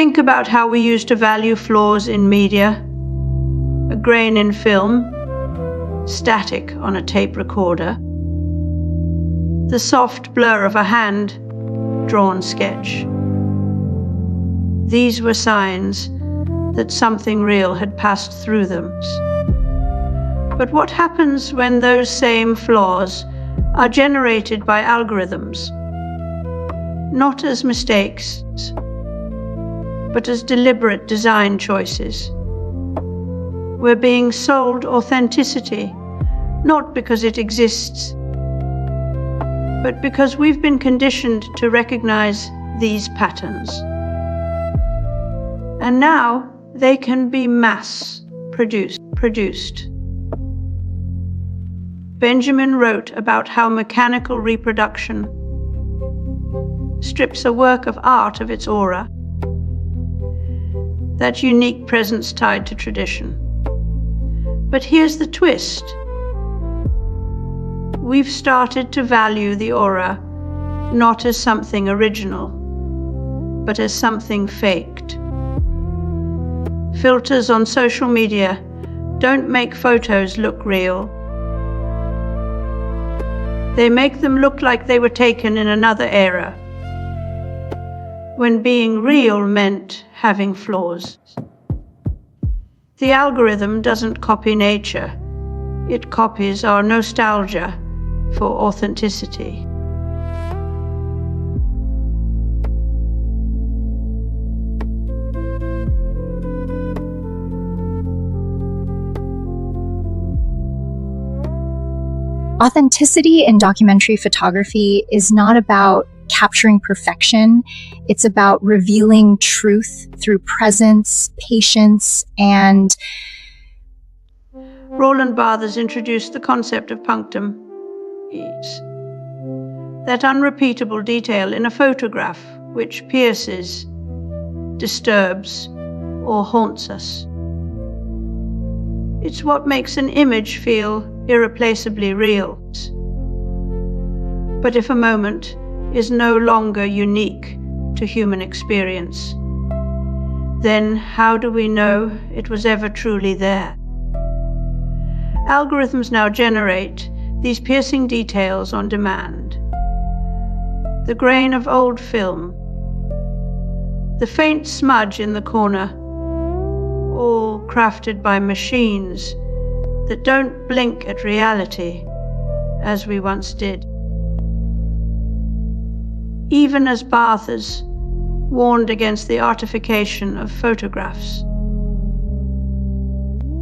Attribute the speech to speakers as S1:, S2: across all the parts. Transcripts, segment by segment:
S1: Think about how we used to value flaws in media. A grain in film, static on a tape recorder, the soft blur of a hand-drawn sketch. These were signs that something real had passed through them. But what happens when those same flaws are generated by algorithms, not as mistakes, but as deliberate design choices? We're being sold authenticity, not because it exists, but because we've been conditioned to recognize these patterns. And now they can be mass-produced. Benjamin wrote about how mechanical reproduction strips a work of art of its aura, that unique presence tied to tradition. But here's the twist. We've started to value the aura not as something original, but as something faked. Filters on social media don't make photos look real. They make them look like they were taken in another era, when being real meant having flaws. The algorithm doesn't copy nature. It copies our nostalgia for authenticity.
S2: Authenticity in documentary photography is not about capturing perfection. It's about revealing truth through presence, patience, and...
S1: Roland Barthes introduced the concept of punctum, that unrepeatable detail in a photograph which pierces, disturbs, or haunts us. It's what makes an image feel irreplaceably real. But if a moment is no longer unique to human experience, then how do we know it was ever truly there? Algorithms now generate these piercing details on demand. The grain of old film, the faint smudge in the corner, all crafted by machines that don't blink at reality as we once did. Even as Barthes warned against the artification of photographs,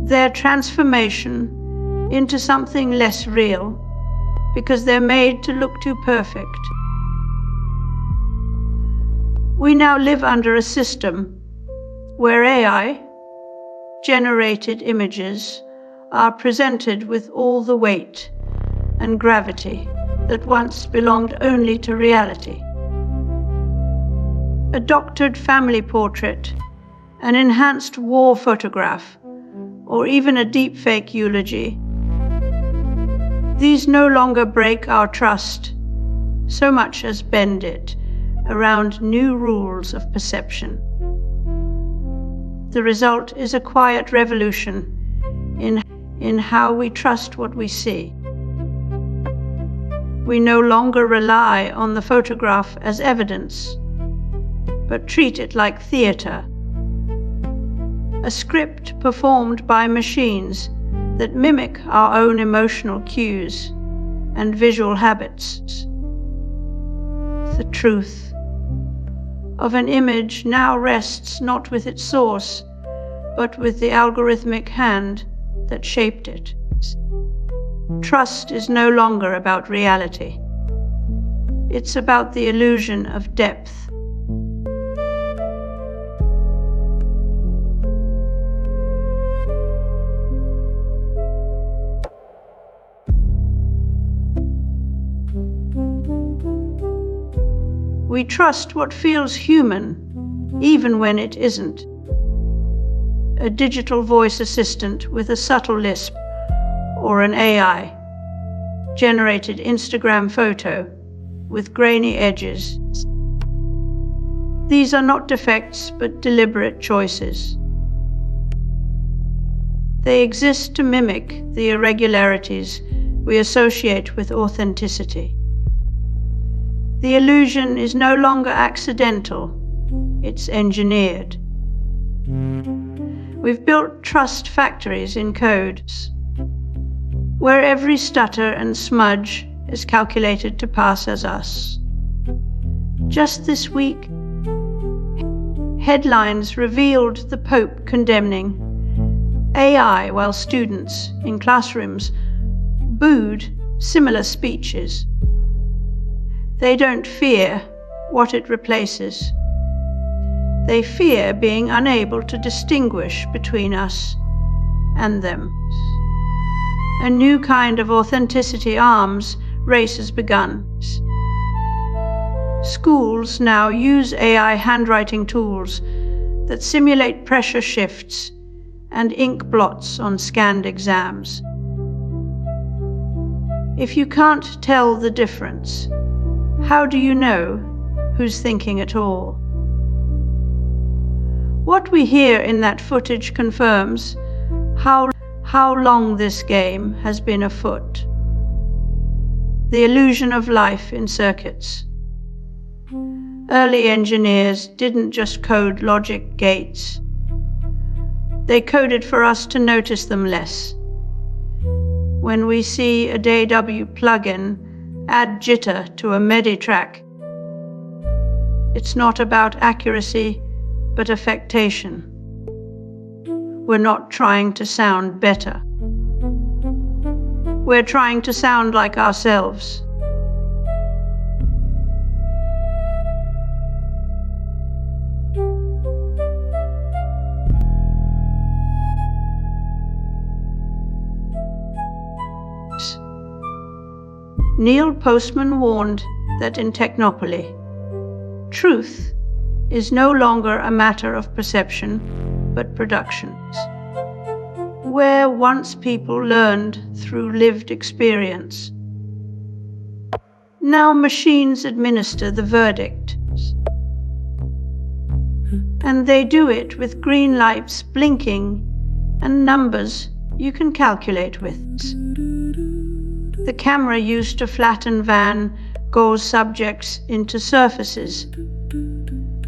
S1: their transformation into something less real because they're made to look too perfect. We now live under a system where AI-generated images are presented with all the weight and gravity that once belonged only to reality. A doctored family portrait, an enhanced war photograph, or even a deepfake eulogy. These no longer break our trust so much as bend it around new rules of perception. The result is a quiet revolution in how we trust what we see. We no longer rely on the photograph as evidence, but treat it like theater, a script performed by machines that mimic our own emotional cues and visual habits. The truth of an image now rests not with its source, but with the algorithmic hand that shaped it. Trust is no longer about reality. It's about the illusion of depth. We trust what feels human, even when it isn't. A digital voice assistant with a subtle lisp, or an AI-generated Instagram photo with grainy edges. These are not defects, but deliberate choices. They exist to mimic the irregularities we associate with authenticity. The illusion is no longer accidental, it's engineered. We've built trust factories in codes, where every stutter and smudge is calculated to pass as us. Just this week, headlines revealed the Pope condemning AI while students in classrooms booed similar speeches. They don't fear what it replaces. They fear being unable to distinguish between us and them. A new kind of authenticity arms race has begun. Schools now use AI handwriting tools that simulate pressure shifts and ink blots on scanned exams. If you can't tell the difference, how do you know who's thinking at all? What we hear in that footage confirms how long this game has been afoot. The illusion of life in circuits. Early engineers didn't just code logic gates. They coded for us to notice them less. When we see a DAW plugin add jitter to a MIDI track, it's not about accuracy, but affectation. We're not trying to sound better. We're trying to sound like ourselves. Neil Postman warned that in Technopoly, truth is no longer a matter of perception, but productions. Where once people learned through lived experience, now machines administer the verdict. And they do it with green lights blinking and numbers you can calculate with. The camera used to flatten Van Gogh's subjects into surfaces.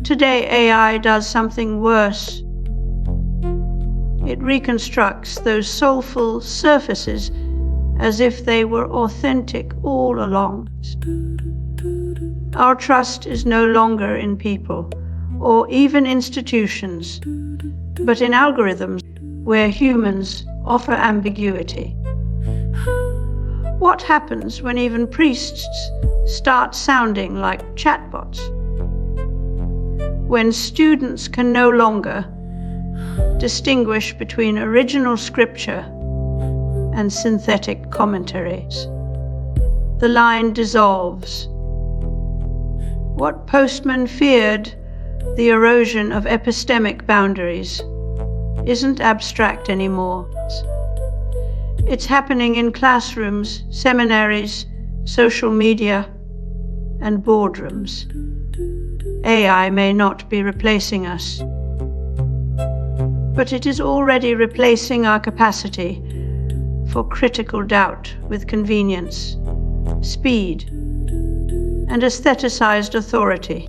S1: Today AI does something worse. It reconstructs those soulful surfaces as if they were authentic all along. Our trust is no longer in people or even institutions, but in algorithms where humans offer ambiguity. What happens when even priests start sounding like chatbots? When students can no longer distinguish between original scripture and synthetic commentaries, the line dissolves. What Postman feared, the erosion of epistemic boundaries, isn't abstract anymore. It's happening in classrooms, seminaries, social media, and boardrooms. AI may not be replacing us, but it is already replacing our capacity for critical doubt with convenience, speed, and aestheticized authority.